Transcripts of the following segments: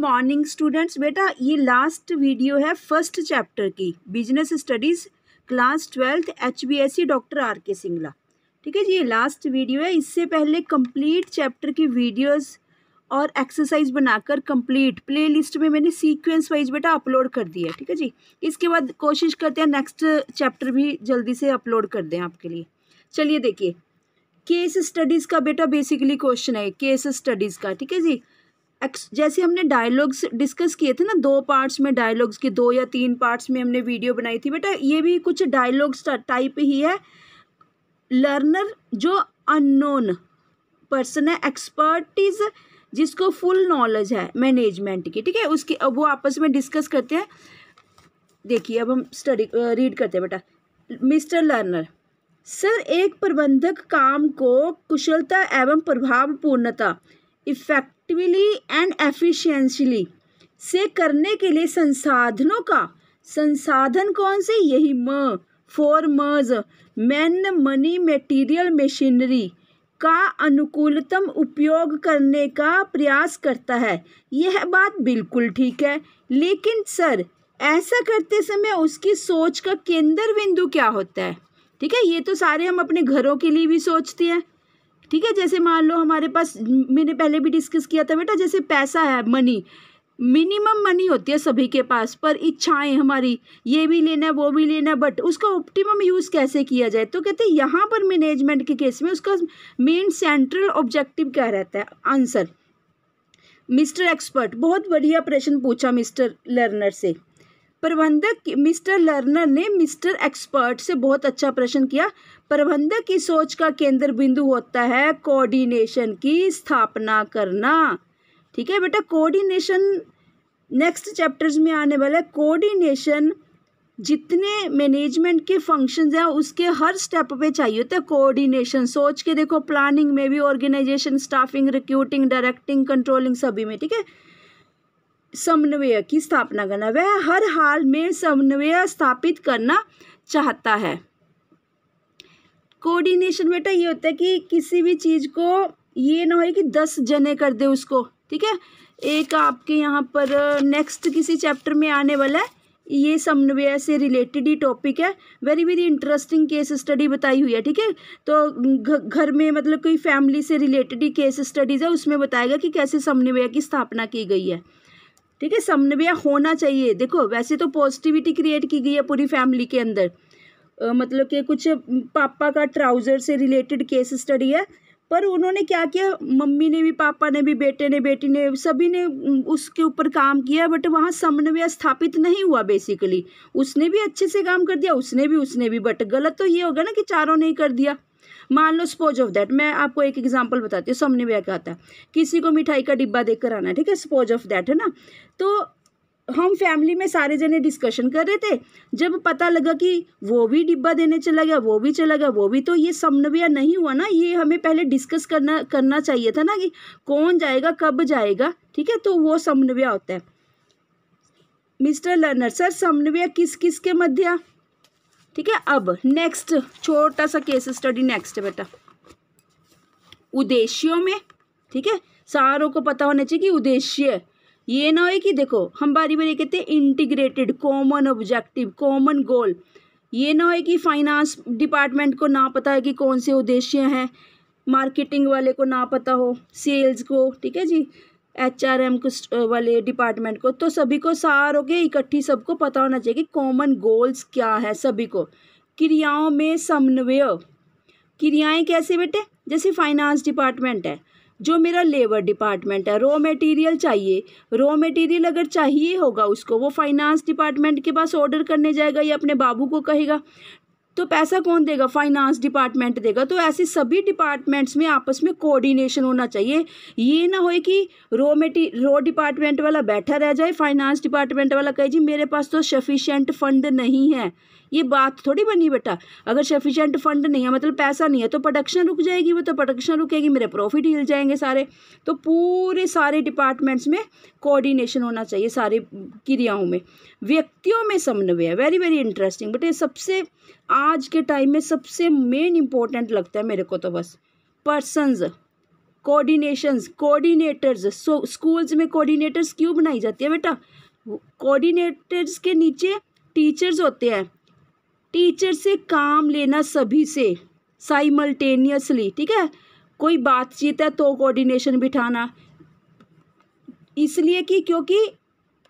Morning students. बेटा ये last video है फर्स्ट चैप्टर की, business studies class 12th HBSC doctor RK Singla. ठीक है जी, ये लास्ट वीडियो है। इससे पहले कंप्लीट चैप्टर की वीडियोस और एक्सरसाइज बनाकर कंप्लीट प्लेलिस्ट में मैंने सीक्वेंस वाइज बेटा अपलोड कर दिया है। ठीक है जी, इसके बाद कोशिश करते हैं नेक्स्ट चैप्टर भी जल्दी से अपलोड कर दें आपके लिए। चलिए देखिए, केस स्टडीज़ का बेटा बेसिकली क्वेश्चन है केस स्टडीज़ का। ठीक है जी, जैसे हमने डायलॉग्स डिस्कस किए थे ना, 2 पार्ट्स में डायलॉग्स के 2 या 3 पार्ट्स में हमने वीडियो बनाई थी बेटा, ये भी कुछ डायलॉग्स टाइप ही है। लर्नर जो अननोन पर्सन है, एक्सपर्टीज जिसको फुल नॉलेज है मैनेजमेंट की, ठीक है, उसके अब वो आपस में डिस्कस करते हैं। देखिए अब हम स्टडी रीड करते हैं बेटा। मिस्टर लर्नर, सर एक प्रबंधक काम को कुशलता एवं प्रभावपूर्णता इफेक्टिवली एंड एफिशिएंटली से करने के लिए संसाधनों का, संसाधन कौन से, यही फॉर मज मैन मनी मटेरियल मशीनरी का अनुकूलतम उपयोग करने का प्रयास करता है। यह बात बिल्कुल ठीक है, लेकिन सर ऐसा करते समय उसकी सोच का केंद्र बिंदु क्या होता है। ठीक है, ये तो सारे हम अपने घरों के लिए भी सोचते हैं। ठीक है, जैसे मान लो हमारे पास, मैंने पहले भी डिस्कस किया था बेटा, जैसे पैसा है, मनी, मिनिमम मनी होती है सभी के पास, पर इच्छाएं हमारी, ये भी लेना है वो भी लेना है, बट उसका ऑप्टिमम यूज़ कैसे किया जाए। तो कहते हैं यहाँ पर मैनेजमेंट के केस में उसका मेन सेंट्रल ऑब्जेक्टिव क्या रहता है। आंसर, मिस्टर एक्सपर्ट, बहुत बढ़िया प्रश्न पूछा मिस्टर लर्नर से। प्रबंधक मिस्टर लर्नर ने मिस्टर एक्सपर्ट से बहुत अच्छा प्रश्न किया। प्रबंधक की सोच का केंद्र बिंदु होता है कोऑर्डिनेशन की स्थापना करना। ठीक है बेटा, कोऑर्डिनेशन नेक्स्ट चैप्टर्स में आने वाला है। कोऑर्डिनेशन जितने मैनेजमेंट के फंक्शंस हैं उसके हर स्टेप पे चाहिए होता है कोऑर्डिनेशन। सोच के देखो, प्लानिंग में भी, organisation, staffing, recruiting, directing, controlling, सभी में। ठीक है, समन्वय की स्थापना करना, वह हर हाल में समन्वय स्थापित करना चाहता है। कोऑर्डिनेशन बेटा ये होता है कि किसी भी चीज़ को ये ना हो कि 10 जने कर दे उसको। ठीक है, एक आपके यहाँ पर नेक्स्ट किसी चैप्टर में आने वाला है, ये समन्वय से रिलेटेड ही टॉपिक है। Very very interesting case study बताई हुई है। ठीक है, तो घर में मतलब कोई फैमिली से रिलेटेड ही केस स्टडीज़ है, उसमें बताएगा कि कैसे समन्वय की स्थापना की गई है। ठीक है, समन्वय होना चाहिए। देखो वैसे तो पॉजिटिविटी क्रिएट की गई है पूरी फैमिली के अंदर, मतलब कि कुछ पापा का ट्राउज़र से रिलेटेड केस स्टडी है, पर उन्होंने क्या किया, मम्मी ने भी, पापा ने भी, बेटे ने, बेटी ने, सभी ने उसके ऊपर काम किया, बट वहाँ समन्वय स्थापित नहीं हुआ। बेसिकली उसने भी अच्छे से काम कर दिया, उसने भी, बट गलत तो ये होगा ना कि चारों ने ही कर दिया। मान लो सपोज ऑफ दैट, मैं आपको एक एग्जांपल बताती हूँ समन्वय क्या आता है। किसी को मिठाई का डिब्बा देकर आना है, ठीक है, सपोज ऑफ दैट है ना, तो हम फैमिली में सारे जने डिस्कशन कर रहे थे, जब पता लगा कि वो भी डिब्बा देने चला गया, वो भी चला गया, वो भी, तो ये समन्वय नहीं हुआ ना। ये हमें पहले डिस्कस करना चाहिए था ना कि कौन जाएगा, कब जाएगा। ठीक है, तो वो समन्वय होता है। मिस्टर लर्नर, सर समन्वय किस किस के मध्य। ठीक है, अब नेक्स्ट छोटा सा केस स्टडी नेक्स्ट है बेटा, उद्देश्यों में। ठीक है, सारों को पता होना चाहिए कि उद्देश्य, ये ना हो कि देखो हम बारी बारी कहते हैं integrated, common objective, common goal. ये ना हो कि फाइनेंस डिपार्टमेंट को ना पता है कि कौन से उद्देश्य हैं, मार्केटिंग वाले को ना पता हो, सेल्स को, ठीक है जी, HRM वाले डिपार्टमेंट को, तो सभी को, सारों के इकट्ठी सबको पता होना चाहिए कि कॉमन गोल्स क्या है सभी को। क्रियाओं में समन्वय, क्रियाएं कैसे बेटे, जैसे फाइनेंस डिपार्टमेंट है, जो मेरा लेबर डिपार्टमेंट है, रॉ मटेरियल चाहिए, रॉ मटेरियल अगर चाहिए होगा उसको, वो फाइनेंस डिपार्टमेंट के पास ऑर्डर करने जाएगा या अपने बाबू को कहेगा, तो पैसा कौन देगा, फाइनेंस डिपार्टमेंट देगा। तो ऐसे सभी डिपार्टमेंट्स में आपस में कोऑर्डिनेशन होना चाहिए। ये ना हो कि रॉ डिपार्टमेंट वाला बैठा रह जाए, फाइनेंस डिपार्टमेंट वाला कहे जी मेरे पास तो सफिशिएंट फंड नहीं है। ये बात थोड़ी बनी बेटा, अगर सफिशिएंट फंड नहीं है मतलब पैसा नहीं है, तो प्रोडक्शन रुक जाएगी, वो तो प्रोडक्शन रुकेगी, मेरे प्रॉफिट हिल जाएंगे सारे। तो पूरे सारे डिपार्टमेंट्स में कोऑर्डिनेशन होना चाहिए, सारे क्रियाओं में। व्यक्तियों में समन्वय, वेरी वेरी इंटरेस्टिंग बट ये सबसे आज के टाइम में सबसे मेन इंपॉर्टेंट लगता है मेरे को, तो बस पर्सन्स, कोऑर्डिनेशंस, कोऑर्डिनेटर्स, स्कूल्स में कोऑर्डिनेटर्स क्यों बनाई जाती है बेटा? कोऑर्डिनेटर्स के नीचे टीचर्स होते हैं, टीचर से काम लेना सभी से साइमल्टेनियसली, ठीक है। कोई बातचीत है तो कोऑर्डिनेशन बिठाना, इसलिए कि क्योंकि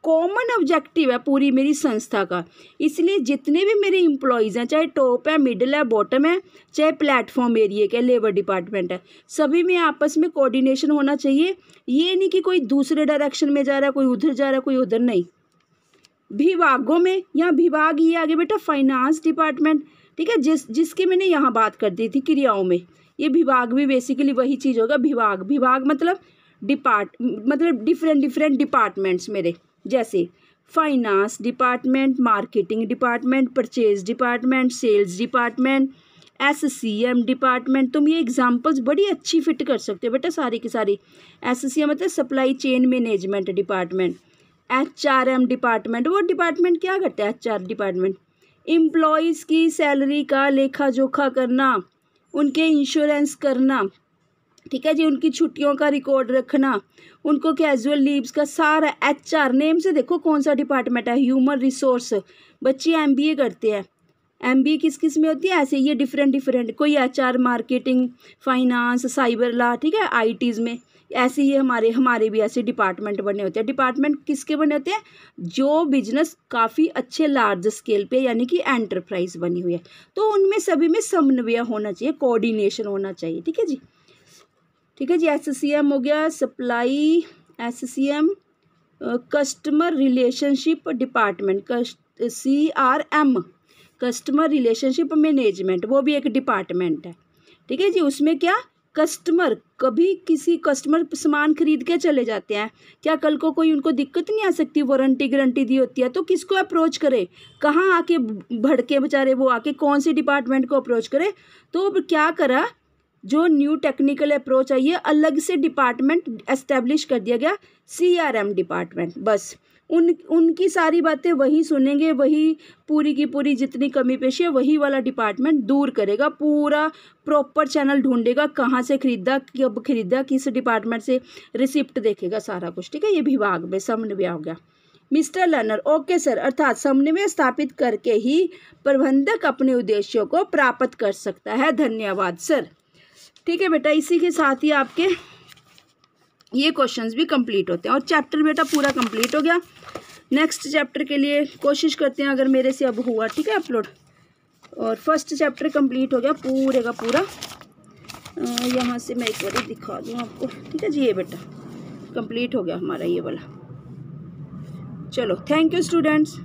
कॉमन ऑब्जेक्टिव है पूरी मेरी संस्था का, इसलिए जितने भी मेरे एम्प्लॉयज़ हैं, चाहे टॉप है, मिडिल है, बॉटम है, चाहे प्लेटफॉर्म एरिया के लेबर डिपार्टमेंट है, सभी में आपस में कोऑर्डिनेशन होना चाहिए। ये नहीं कि कोई दूसरे डायरेक्शन में जा रहा है, कोई उधर जा रहा है, कोई उधर नहीं। विभागों में, यहाँ विभाग ये आगे बेटा फाइनेंस डिपार्टमेंट, ठीक है, जिसकी मैंने यहाँ बात कर दी थी क्रियाओं में, ये विभाग भी बेसिकली वही चीज़ होगा। विभाग मतलब डिफरेंट डिपार्टमेंट्स मेरे, जैसे finance department, marketing department, purchase department, sales department, SCM department. तुम ये एग्जांपल्स बड़ी अच्छी फिट कर सकते हो बेटा सारी की सारी। SCM मतलब supply chain management department. HRM department, वो डिपार्टमेंट क्या करता है? HR डिपार्टमेंट एम्प्लॉयज़ की सैलरी का लेखा जोखा करना, उनके इंश्योरेंस करना, ठीक है जी, उनकी छुट्टियों का रिकॉर्ड रखना, उनको कैजुअल लीव्स का सारा। HR नेम से देखो कौन सा डिपार्टमेंट है, ह्यूमन रिसोर्स। बच्चे MBA करते हैं, MBA किस में होती है? ऐसे ये डिफरेंट, कोई HR, marketing, finance, cyber law, ठीक है, ITs में ऐसे ही हमारे भी ऐसे डिपार्टमेंट बने होते हैं। डिपार्टमेंट किसके बने होते हैं? जो बिजनेस काफ़ी अच्छे लार्ज स्केल पे यानी कि एंटरप्राइज बनी हुई है, तो उनमें सभी में समन्वय होना चाहिए, कोऑर्डिनेशन होना चाहिए, ठीक है जी। SCM हो गया supply, SCM customer relationship department, CRM customer relationship management, वो भी एक डिपार्टमेंट है, ठीक है जी। उसमें क्या, कस्टमर, कभी किसी कस्टमर सामान खरीद के चले जाते हैं, क्या कल को कोई उनको दिक्कत नहीं आ सकती? वारंटी गारंटी दी होती है, तो किसको अप्रोच करे, कहाँ आके भड़के बेचारे, वो आके कौन सी डिपार्टमेंट को अप्रोच करे? तो क्या करा, जो न्यू टेक्निकल अप्रोच आई है, अलग से डिपार्टमेंट एस्टेब्लिश कर दिया गया, CRM डिपार्टमेंट। बस उनकी सारी बातें वही सुनेंगे, वही पूरी की पूरी जितनी कमी पेशी है वही वाला डिपार्टमेंट दूर करेगा, पूरा प्रॉपर चैनल ढूंढेगा, कहाँ से खरीदा, कब खरीदा, किस डिपार्टमेंट से, रिसिप्ट देखेगा, सारा कुछ, ठीक है। ये विभाग में समन्वय हो गया। मिस्टर लर्नर, ओके सर, अर्थात समन्वय स्थापित करके ही प्रबंधक अपने उद्देश्यों को प्राप्त कर सकता है। धन्यवाद सर। ठीक है बेटा, इसी के साथ ही आपके ये क्वेश्चंस भी कंप्लीट होते हैं और चैप्टर बेटा पूरा कंप्लीट हो गया। नेक्स्ट चैप्टर के लिए कोशिश करते हैं अगर मेरे से अब हुआ, ठीक है, अपलोड। और फर्स्ट चैप्टर कंप्लीट हो गया पूरे का पूरा। यहाँ से मैं एक बार दिखा दूँ आपको, ठीक है जी। ये बेटा कंप्लीट हो गया हमारा ये वाला। चलो, थैंक यू स्टूडेंट्स।